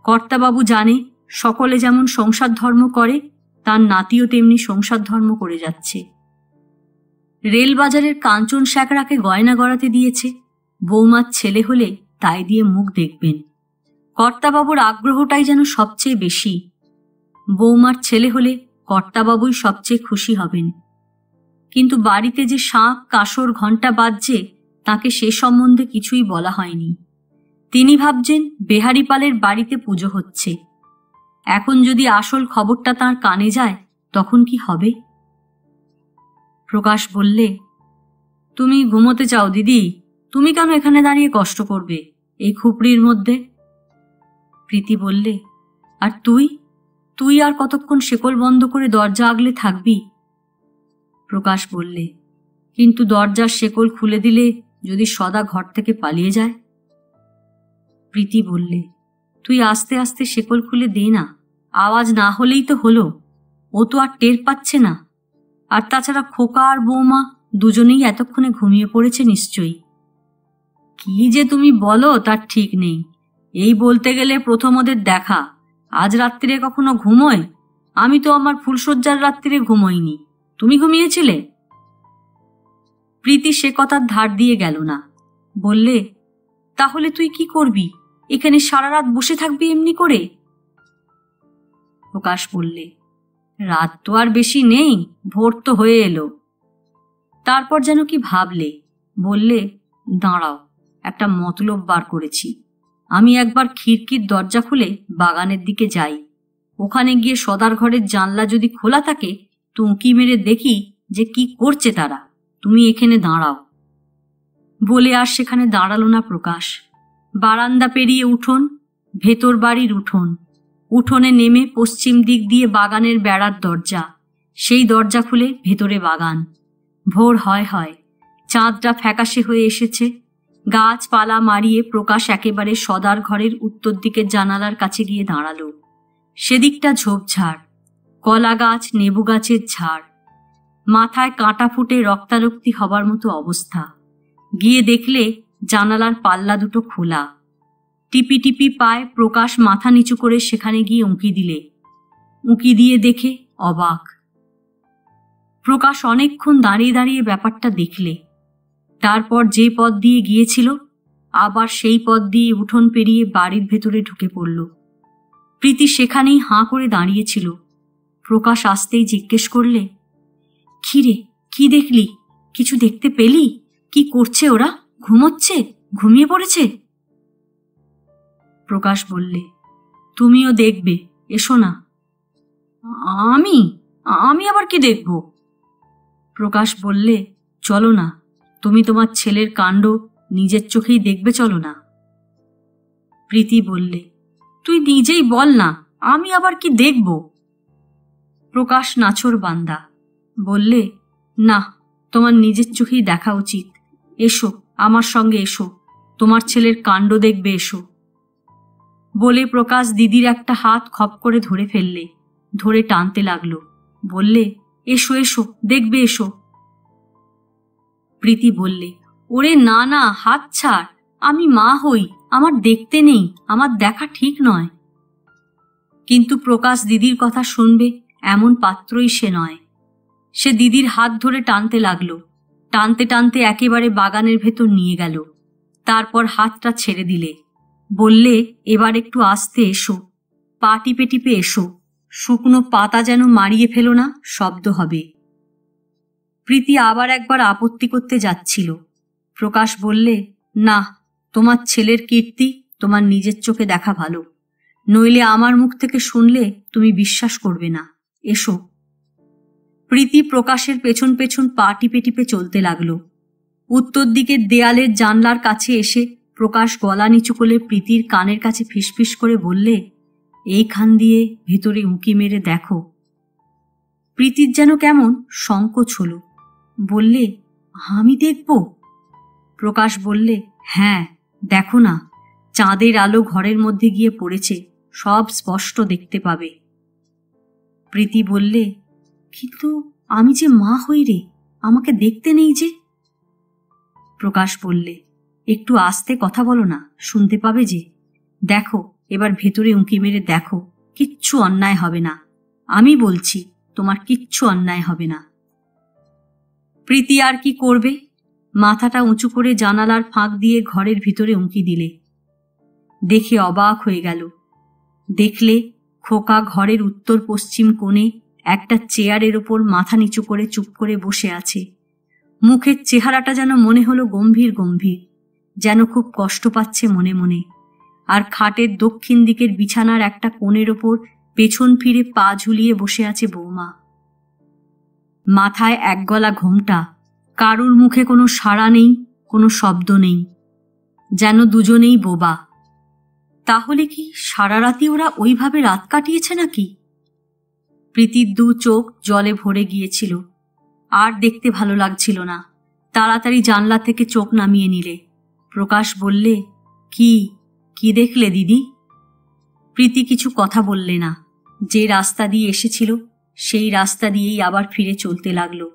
কর্তাবাবু জানে সকলে যেমন সংসার ধর্ম করে, তার নাতিও তেমনি সংসার ধর্ম করে যাচ্ছে। রেলবাজারের কাঞ্চন শ্যাকরাকে গয়না গড়াতে দিয়েছে, বৌমার ছেলে হলে তাই দিয়ে মুখ দেখবেন। কর্তাবাবুর আগ্রহটাই যেন সবচেয়ে বেশি। বৌমার ছেলে হলে কর্তাবাবুই সবচেয়ে খুশি হবেন। কিন্তু বাড়িতে যে শাঁখ কাসর ঘণ্টা বাজছে তাকে সে সম্বন্ধে কিছুই বলা হয়নি। তিনি ভাবছেন বেহারিপালের বাড়িতে পুজো হচ্ছে। এখন যদি আসল খবরটা তাঁর কানে যায় তখন কি হবে? প্রকাশ বললে, তুমি ঘুমোতে চাও দিদি, তুমি কেন এখানে দাঁড়িয়ে কষ্ট করবে এই খুপড়ির মধ্যে? প্রীতি বললে, আর তুই তুই আর কতক্ষণ শেকল বন্ধ করে দরজা আগলে থাকবি? প্রকাশ বললে, কিন্তু দরজার শেকল খুলে দিলে যদি সদা ঘর থেকে পালিয়ে যায়? প্রীতি বললে, তুই আস্তে আস্তে শেকল খুলে দে না, আওয়াজ না হলেই তো হলো, ও তো আর টের পাচ্ছে না। আর তাছাড়া খোকা আর বৌমা দুজনেই এতক্ষণে ঘুমিয়ে পড়েছে নিশ্চয়ই। কি যে তুমি বলো তার ঠিক নেই। এই বলতে গেলে প্রথম ওদের দেখা, আজ রাত্রিরে কখনো ঘুমোয়? আমি তো আমার ফুলশয্যার রাত্রিরে ঘুমোইনি, তুমি ঘুমিয়েছিলে? প্রীতি সে কথার ধার দিয়ে গেল না। বললে, তাহলে তুই কি করবি? এখানে সারা রাত বসে থাকবি এমনি করে? প্রকাশ বললে, রাত তো আর বেশি নেই, ভোর তো হয়ে এলো। তারপর যেন কি ভাবলে, বললে, দাঁড়াও, একটা মতলব বার করেছি। আমি একবার খিড়কির দরজা খুলে বাগানের দিকে যাই, ওখানে গিয়ে সদার ঘরের জানলা যদি খোলা থাকে তো উঁকি মেরে দেখি যে কি করছে তারা। তুমি এখানে দাঁড়াও। বলে আর সেখানে দাঁড়ালো না প্রকাশ। বারান্দা পেরিয়ে উঠোন, ভেতর বাড়ির উঠোন, উঠোনে নেমে পশ্চিম দিক দিয়ে বাগানের বেড়ার দরজা, সেই দরজা খুলে ভেতরে বাগান। ভোর হয় হয়, চাঁদটা ফ্যাকাশে হয়ে এসেছে। গাছপালা মারিয়ে প্রকাশ একেবারে সদার ঘরের উত্তর দিকের জানালার কাছে গিয়ে দাঁড়ালো। সেদিকটা ঝোপঝাড়, কলা গাছ, নেবু গাছের ঝাড়, মাথায় কাঁটা ফুটে রক্তারক্তি হবার মতো অবস্থা। গিয়ে দেখলে জানালার পাল্লা দুটো খোলা। টিপি টিপি পায়ে প্রকাশ মাথা নিচু করে সেখানে গিয়ে উঁকি দিলে। উঁকি দিয়ে দেখে অবাক। প্রকাশ অনেকক্ষণ দাঁড়িয়ে দাঁড়িয়ে ব্যাপারটা দেখলে। তারপর যে পথ দিয়ে গিয়েছিল আবার সেই পথ দিয়ে উঠোন পেরিয়ে বাড়ির ভেতরে ঢুকে পড়ল। প্রীতি সেখানেই হাঁ করে দাঁড়িয়েছিল। প্রকাশ আসতেই জিজ্ঞেস করলে, কি রে, কি দেখলি? কিছু দেখতে পেলি? কি করছে ওরা? ঘুমোচ্ছে? ঘুমিয়ে পড়েছে? প্রকাশ বললে, তুমিও দেখবে, এসো না। আমি আমি আবার কি দেখব? প্রকাশ বললে, চলো না, তুমি তোমার ছেলের কাণ্ড নিজের চোখেই দেখবে, চলো না। প্রীতি বললে, তুই নিজেই বল না, আমি আবার কি দেখব? প্রকাশ নাছোড় বান্দা বললে, না, তোমার নিজের চোখেই দেখা উচিত। এসো, আমার সঙ্গে এসো, তোমার ছেলের কাণ্ড দেখবে, এসো। বলে প্রকাশ দিদির একটা হাত খপ করে ধরে ফেললে, ধরে টানতে লাগলো। বললে, এসো এসো, দেখবে, এসো। প্রীতি বললে, ওরে না না, হাত ছাড়, আমি মা হই, আমার দেখতে নেই, আমার দেখা ঠিক নয়। কিন্তু প্রকাশ দিদির কথা শুনবে এমন পাত্রই সে নয়। সে দিদির হাত ধরে টানতে লাগলো। টানতে টানতে একেবারে বাগানের ভেতর নিয়ে গেল। তারপর হাতটা ছেড়ে দিলে। বললে, এবার একটু আস্তে এসো, পা টিপে টিপে এসো, শুকনো পাতা যেন মারিয়ে ফেলো না, শব্দ হবে। প্রীতি আবার একবার আপত্তি করতে যাচ্ছিল। প্রকাশ বললে, না, তোমার ছেলের কীর্তি তোমার নিজের চোখে দেখা ভালো, নইলে আমার মুখ থেকে শুনলে তুমি বিশ্বাস করবে না, এসো। প্রীতি প্রকাশের পেছন পেছন পা টিপে টিপে চলতে লাগলো। উত্তর দিকের দেয়ালের জানলার কাছে এসে প্রকাশ গলা নিচু করে প্রীতির কানের কাছে ফিসফিস করে বললে, এইখান দিয়ে ভেতরে উঁকি মেরে দেখো। প্রীতির যেন কেমন সংকোচ হলো। বললে, আমি দেখব? প্রকাশ বললে, হ্যাঁ, দেখো না, চাঁদের আলো ঘরের মধ্যে গিয়ে পড়েছে, সব স্পষ্ট দেখতে পাবে। প্রীতি বললে, কিন্তু আমি যে মা হই রে, আমাকে দেখতে নেই যে। প্রকাশ বললে, একটু আস্তে কথা বলো না, শুনতে পাবে যে। দেখো, এবার ভেতরে উঁকি মেরে দেখো, কিচ্ছু অন্যায় হবে না, আমি বলছি, তোমার কিচ্ছু অন্যায় হবে না। প্রীতি আর কি করবে? মাথাটা উঁচু করে জানালার ফাঁক দিয়ে ঘরের ভিতরে উঁকি দিলে। দেখে অবাক হয়ে গেল। দেখলে খোকা ঘরের উত্তর পশ্চিম কোণে একটা চেয়ারের ওপর মাথা নিচু করে চুপ করে বসে আছে। মুখের চেহারাটা যেন মনে হলো গম্ভীর গম্ভীর, যেন খুব কষ্ট পাচ্ছে মনে মনে। আর খাটের দক্ষিণ দিকের বিছানার একটা কোণের ওপর পেছন ফিরে পা ঝুলিয়ে বসে আছে বৌমা। মাথায় একগলা ঘোমটা, কারুর মুখে কোনো সাড়া নেই, কোনো শব্দ নেই, যেন দুজনেই বোবা। তাহলে কি সারা রাতি ওরা ওইভাবে রাত কাটিয়েছে নাকি? প্রীতির দু চোখ জলে ভরে গিয়েছিল, আর দেখতে ভালো লাগছিল না। তাড়াতাড়ি জানলা থেকে চোখ নামিয়ে নিলে। প্রকাশ বললে, কি কি দেখলে দিদি? প্রীতি কিছু কথা বললে না। যে রাস্তা দিয়ে এসেছিল সেই রাস্তা দিয়েই আবার ফিরে চলতে লাগলো।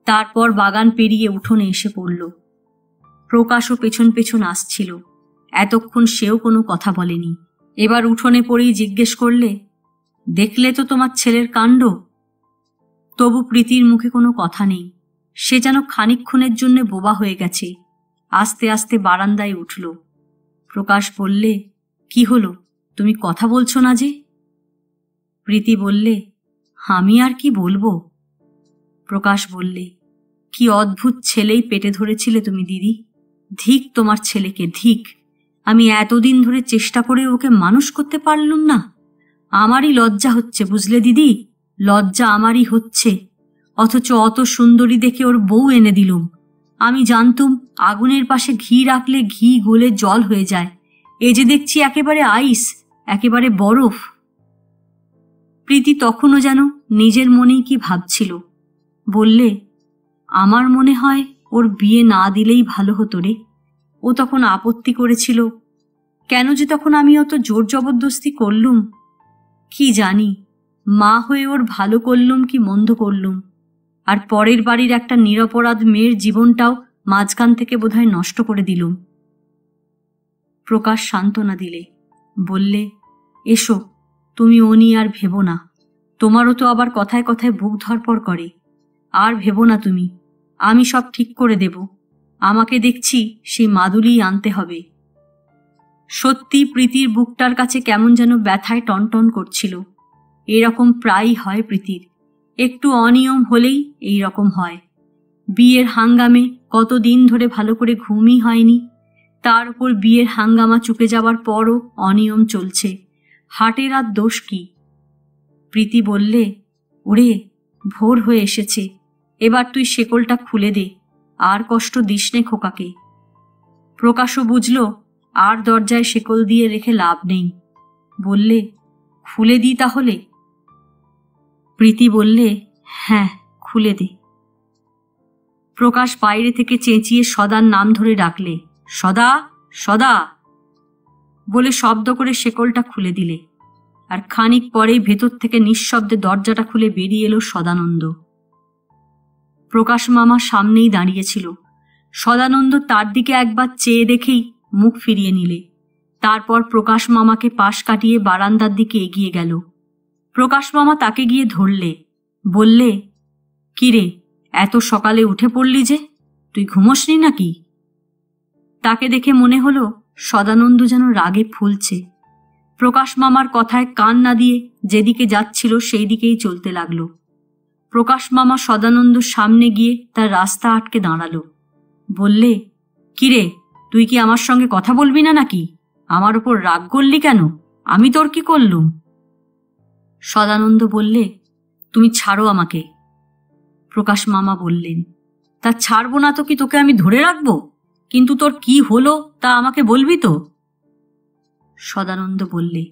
তারপর বাগান পেরিয়ে উঠোনে এসে পড়ল। প্রকাশও পেছন পেছন আসছিল। এতক্ষণ সেও কোনো কথা বলেনি। এবার উঠোনে পড়েই জিজ্ঞেস করলে, দেখলে তো তোমার ছেলের কাণ্ড? তবু প্রীতির মুখে কোনো কথা নেই। সে যেন খানিকক্ষণের জন্য বোবা হয়ে গেছে। আস্তে আস্তে বারান্দায় উঠল। প্রকাশ বললে, কি হলো, তুমি কথা বলছো না যে? প্রীতি বললে, আমি আর কি বলবো? প্রকাশ বললে, কি অদ্ভুত ছেলেই পেটে ধরেছিলে তুমি দিদি। ধিক তোমার ছেলেকে, ধিক। আমি এতদিন ধরে চেষ্টা করে ওকে মানুষ করতে পারলুম না। আমারই লজ্জা হচ্ছে, বুঝলে দিদি, লজ্জা আমারই হচ্ছে। অথচ অত সুন্দরী দেখে ওর বউ এনে দিলুম। আমি জানতুম আগুনের পাশে ঘি রাখলে ঘি গলে জল হয়ে যায়। এ যে দেখছি একেবারে আইস, একেবারে বরফ। প্রীতি তখনও যেন নিজের মনেই কি ভাবছিল। বললে, আমার মনে হয় ওর বিয়ে না দিলেই ভালো হতো রে। ও তখন আপত্তি করেছিল। কেন যে তখন আমি অত জোর জবরদস্তি করলুম, কি জানি। মা হয়ে ওর ভালো করলুম কি মন্দ করলুম। আর পরের বাড়ির একটা নিরপরাধ মেয়ের জীবনটাও মাঝখান থেকে বোধহয় নষ্ট করে দিলুম। প্রকাশ সান্ত্বনা দিলে, বললে, এসো, তুমি ও নিয়ে আর ভেবো না। তোমারও তো আবার কথায় কথায় বুক ধরপড় করে। আর ভেবো না তুমি, আমি সব ঠিক করে দেব। আমাকে দেখছি সেই মাদুলিই আনতে হবে। সত্যি প্রীতির বুকটার কাছে কেমন যেন ব্যথায় টনটন করছিল। এরকম প্রায়ই হয় প্রীতির, একটু অনিয়ম হলেই এই রকম হয়। বিয়ের হাঙ্গামে কতদিন ধরে ভালো করে ঘুমই হয়নি, তার উপর বিয়ের হাঙ্গামা চুকে যাওয়ার পরও অনিয়ম চলছে। হাটের আর দোষ কি? প্রীতি বললে, ওরে, ভোর হয়ে এসেছে, এবার তুই শেকলটা খুলে দে, আর কষ্ট দিস নে খোকাকে। প্রকাশও বুঝল আর দরজায় শেকল দিয়ে রেখে লাভ নেই। বললে, খুলে দিই তাহলে? প্রীতি বললে, হ্যাঁ, খুলে দে। প্রকাশ বাইরে থেকে চেঁচিয়ে সদার নাম ধরে ডাকলে, সদা, সদা বলে শব্দ করে শেকলটা খুলে দিলে। আর খানিক পরেই ভেতর থেকে নিঃশব্দে দরজাটা খুলে বেরিয়ে এলো সদানন্দ। প্রকাশ মামা সামনেই দাঁড়িয়েছিল। সদানন্দ তার দিকে একবার চেয়ে দেখেই মুখ ফিরিয়ে নিলে। তারপর প্রকাশ মামাকে পাশ কাটিয়ে বারান্দার দিকে এগিয়ে গেল। প্রকাশ মামা তাকে গিয়ে ধরলে, বললে, কিরে, এত সকালে উঠে পড়লি যে, তুই ঘুমোসনি নাকি? তাকে দেখে মনে হলো সদানন্দ যেন রাগে ফুলছে। প্রকাশ মামার কথায় কান না দিয়ে যেদিকে যাচ্ছিল সেই দিকেই চলতে লাগলো। প্রকাশ মামা সদানন্দর সামনে গিয়ে তার রাস্তা আটকে দাঁড়ালো। বললে, কিরে, তুই কি আমার সঙ্গে কথা বলবি না নাকি? আমার ওপর রাগ করলি কেন? আমি তোর কি করলুম? সদানন্দ বললে, তুমি ছাড়ো আমাকে। প্রকাশ মামা বললেন, তা ছাড়বো না তো কি তোকে আমি ধরে রাখবো? কিন্তু তোর কি হলো তা আমাকে বলবি তো? সদানন্দ বললে,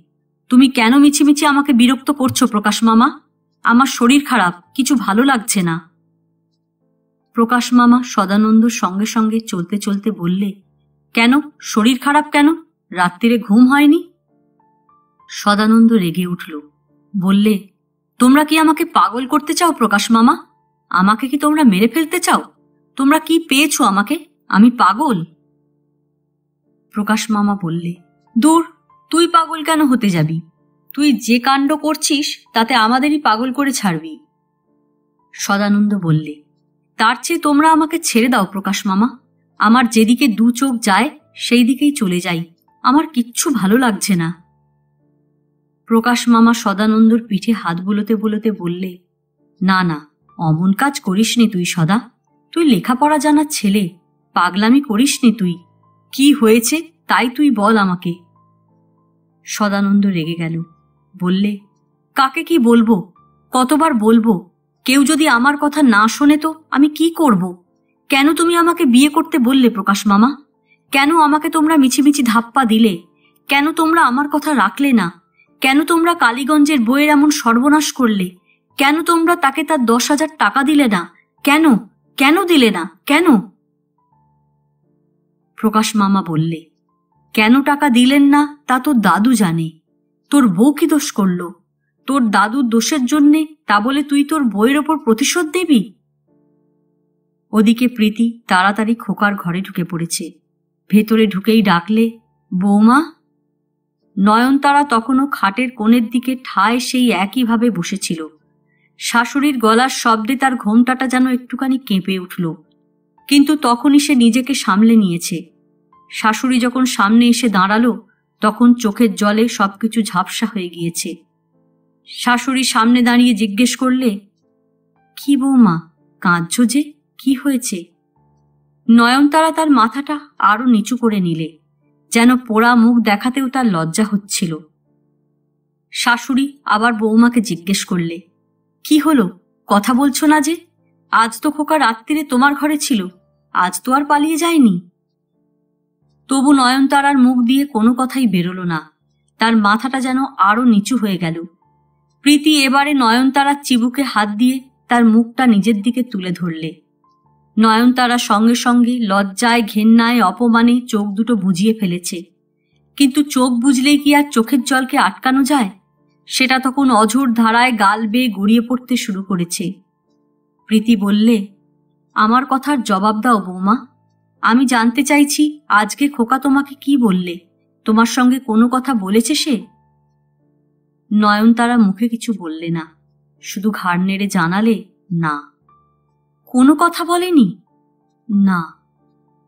তুমি কেন মিছিমিছি আমাকে বিরক্ত করছো প্রকাশ মামা? আমার শরীর খারাপ, কিছু ভালো লাগছে না। প্রকাশ মামা সদানন্দর সঙ্গে সঙ্গে চলতে চলতে বললে, কেন, শরীর খারাপ কেন? রাত্রিরে ঘুম হয়নি? সদানন্দ রেগে উঠল। বললে, তোমরা কি আমাকে পাগল করতে চাও প্রকাশ মামা? আমাকে কি তোমরা মেরে ফেলতে চাও? তোমরা কি পেয়েছো আমাকে? আমি পাগল? প্রকাশ মামা বললে, দূর, তুই পাগল কেন হতে যাবি? তুই যে কাণ্ড করছিস তাতে আমাদেরই পাগল করে ছাড়বি। সদানন্দ বললে, তার চেয়ে তোমরা আমাকে ছেড়ে দাও প্রকাশ মামা। আমার যেদিকে দু চোখ যায় সেই দিকেই চলে যাই। আমার কিচ্ছু ভালো লাগছে না। প্রকাশ মামা সদানন্দর পিঠে হাত বুলোতে বুলোতে বললে, না না, অমন কাজ করিসনি তুই সদা। তুই লেখাপড়া জানার ছেলে, পাগলামি করিসনি তুই। কি হয়েছে তাই তুই বল আমাকে। সদানন্দ রেগে গেল। বললে, কাকে কি বলবো? কতবার বলবো? কেউ যদি আমার কথা না শোনে তো আমি কি করব? কেন তুমি আমাকে বিয়ে করতে বললে প্রকাশ মামা? কেন আমাকে তোমরা মিছিমিছি ধাপ্পা দিলে? কেন তোমরা আমার কথা রাখলে না? কেন তোমরা কালীগঞ্জের বইয়ের এমন সর্বনাশ করলে? কেন তোমরা তাকে তার 10,000 টাকা দিলে না? কেন, কেন দিলে না, কেন? প্রকাশ মামা বললে, কেন টাকা দিলেন না তা তোর দাদু জানে। তোর বউ কি দোষ করলো? তোর দাদুর দোষের জন্যে তা বলে তুই তোর বউয়ের ওপর প্রতিশোধ দিবি? ওদিকে প্রীতি তাড়াতাড়ি খোকার ঘরে ঢুকে পড়েছে। ভেতরে ঢুকেই ডাকলে, বৌমা। নয়নতারা তখনও খাটের কোণের দিকে ঠায় সেই একইভাবে বসেছিল। শাশুড়ির গলার শব্দে তার ঘোমটাটা যেন একটুখানি কেঁপে উঠল, কিন্তু তখনই সে নিজেকে সামলে নিয়েছে। শাশুড়ি যখন সামনে এসে দাঁড়ালো তখন চোখের জলে সবকিছু ঝাপসা হয়ে গিয়েছে। শাশুড়ি সামনে দাঁড়িয়ে জিজ্ঞেস করলে, কি বৌমা, কাঁদছো যে, কি হয়েছে? নয়নতারা তার মাথাটা আরো নিচু করে নিলে, যেন পোড়া মুখ দেখাতেও তার লজ্জা হচ্ছিল। শাশুড়ি আবার বৌমাকে জিজ্ঞেস করলে, কি হলো, কথা বলছো না যে? আজ তো খোকা রাত্রিরে তোমার ঘরে ছিল, আজ তো আর পালিয়ে যায়নি। তবু নয়নতারার মুখ দিয়ে কোনো কথাই বেরোলো না। তার মাথাটা যেন আরো নিচু হয়ে গেল। প্রীতি এবারে নয়নতারার চিবুকে হাত দিয়ে তার মুখটা নিজের দিকে তুলে ধরলে। নয়নতারা সঙ্গে সঙ্গে লজ্জায়, ঘেন্নায়, অপমানে চোখ দুটো বুজিয়ে ফেলেছে। কিন্তু চোখ বুজলেই কি আর চোখের জলকে আটকানো যায়? সেটা তখন অঝোর ধারায় গাল বেয়ে গড়িয়ে পড়তে শুরু করেছে। প্রীতি বললে, আমার কথার জবাব দাও বৌমা। আমি জানতে চাইছি আজকে খোকা তোমাকে কি বললে, তোমার সঙ্গে কোনো কথা বলেছে সে? নয়নতারা মুখে কিছু বললে না, শুধু ঘাড় নেড়ে জানালে, না। কোনো কথা বলেনি? না।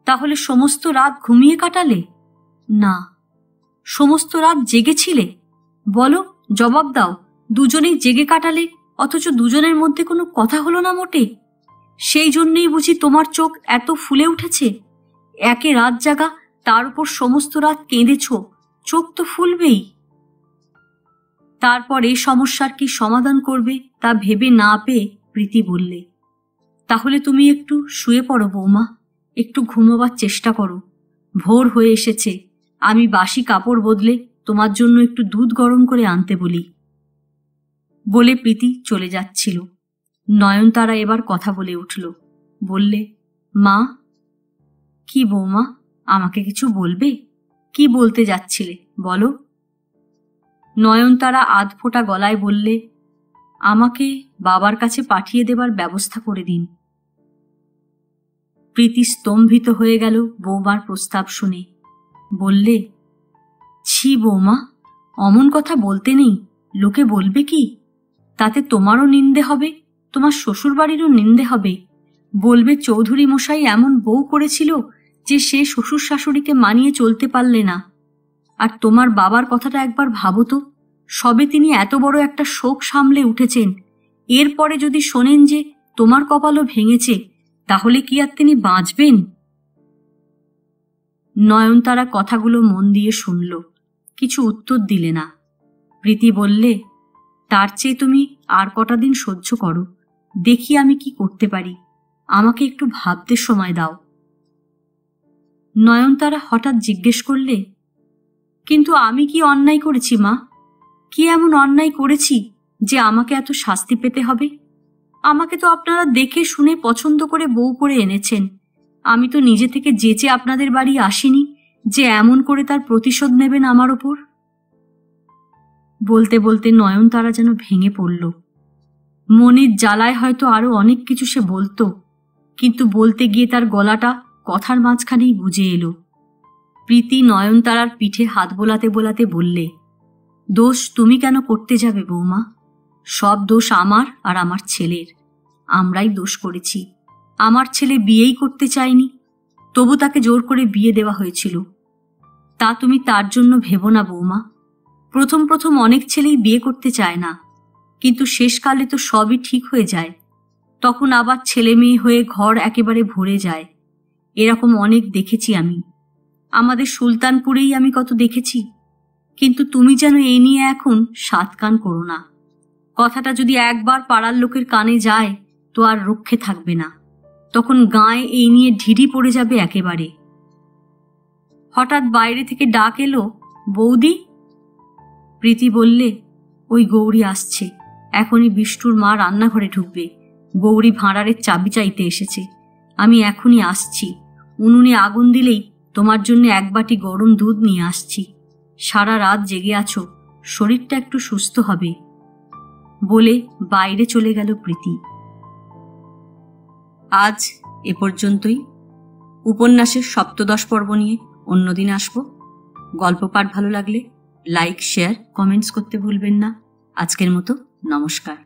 তাহলে সমস্ত রাত ঘুমিয়ে কাটালে? না। সমস্ত রাত জেগেছিলে? বলো, জবাব দাও। দুজনেই জেগে কাটালে, অথচ দুজনের মধ্যে কোনো কথা হলো না মোটে। সেই জন্যেই বুঝি তোমার চোখ এত ফুলে উঠেছে? একে রাত জাগা, তার উপর সমস্ত রাত কেঁদেছ, চোখ তো ফুলবেই। তারপর এই সমস্যার কি সমাধান করবে তা ভেবে না পেয়ে প্রীতি বললে, তাহলে তুমি একটু শুয়ে পড়ো বৌমা, একটু ঘুমোবার চেষ্টা করো। ভোর হয়ে এসেছে, আমি বাসি কাপড় বদলে তোমার জন্য একটু দুধ গরম করে আনতে বলি। বলে প্রীতি চলে যাচ্ছিল। নয়নতারা এবার কথা বলে উঠল, বললে, মা। কি বৌমা, আমাকে কিছু বলবে? কি বলতে যাচ্ছিলে বলো। নয়নতারা আধফোঁটা গলায় বললে, আমাকে বাবার কাছে পাঠিয়ে দেবার ব্যবস্থা করে দিন। প্রীতি স্তম্ভিত হয়ে গেল বৌমার প্রস্তাব শুনে। বললে, ছি বৌমা, অমন কথা বলতে নেই, লোকে বলবে কি? তাতে তোমারও নিন্দে হবে, তোমার শ্বশুর বাড়িরও নিন্দে হবে। বলবে চৌধুরী মশাই এমন বউ করেছিল যে সে শ্বশুর শাশুড়িকে মানিয়ে চলতে পারলে না। আর তোমার বাবার কথাটা একবার ভাবো তো, সবে তিনি এত বড় একটা শোক সামলে উঠেছেন, এরপরে যদি শোনেন যে তোমার কপালও ভেঙেছে, তাহলে কি আর তিনি বাঁচবেন? নয়নতারা কথাগুলো মন দিয়ে শুনল, কিছু উত্তর দিলে না। প্রীতি বললে, তার চেয়ে তুমি আর কটা দিন সহ্য করো, দেখি আমি কি করতে পারি। আমাকে একটু ভাবতে সময় দাও। নয়নতারা হঠাৎ জিজ্ঞেস করলে, কিন্তু আমি কি অন্যায় করেছি মা? কি এমন অন্যায় করেছি যে আমাকে এত শাস্তি পেতে হবে? আমাকে তো আপনারা দেখে শুনে পছন্দ করে বউ করে এনেছেন। আমি তো নিজে থেকে যেচে আপনাদের বাড়ি আসিনি যে এমন করে তার প্রতিশোধ নেবেন আমার ওপর। বলতে বলতে নয়নতারা যেন ভেঙে পড়ল। মনের জ্বালায় হয়তো আরো অনেক কিছু সে বলতো, কিন্তু বলতে গিয়ে তার গলাটা কথার মাঝখানেই বুঝে এলো। প্রীতি নয়নতারার পিঠে হাত বোলাতে বোলাতে বললে, দোষ তুমি কেন করতে যাবে বৌমা? সব দোষ আমার আর আমার ছেলের। আমরাই দোষ করেছি। আমার ছেলে বিয়েই করতে চায়নি, তবু তাকে জোর করে বিয়ে দেওয়া হয়েছিল। তা তুমি তার জন্য ভেবো না বৌমা। প্রথম প্রথম অনেক ছেলেই বিয়ে করতে চায় না, কিন্তু শেষকালে তো সবই ঠিক হয়ে যায়। তখন আবার ছেলে মেয়ে হয়ে ঘর একেবারে ভরে যায়। এরকম অনেক দেখেছি আমি। আমাদের সুলতানপুরেই আমি কত দেখেছি। কিন্তু তুমি যেন এই নিয়ে এখন সাত কান করো না। কথাটা যদি একবার পাড়ার লোকের কানে যায় তো আর রক্ষে থাকবে না। তখন গায়ে এই নিয়ে ঢিঢি পড়ে যাবে একেবারে। হঠাৎ বাইরে থেকে ডাক এলো, বৌদি। প্রীতি বললে, ওই গৌরী আসছে, এখনই বিষ্টুর মা রান্নাঘরে ঢুকবে। গৌরী ভাঁড়ারের চাবি চাইতে এসেছে। আমি এখনই আসছি। উনুনে আগুন দিলেই তোমার জন্য এক বাটি গরম দুধ নিয়ে আসছি। সারা রাত জেগে আছো, শরীরটা একটু সুস্থ হবে। বলে বাইরে চলে গেল প্রীতি। আজ এ পর্যন্তই। উপন্যাসের সপ্তদশ পর্ব নিয়ে অন্যদিন আসব। গল্প পাঠ ভালো লাগলে লাইক, শেয়ার, কমেন্টস করতে ভুলবেন না। আজকের মতো নমস্কার।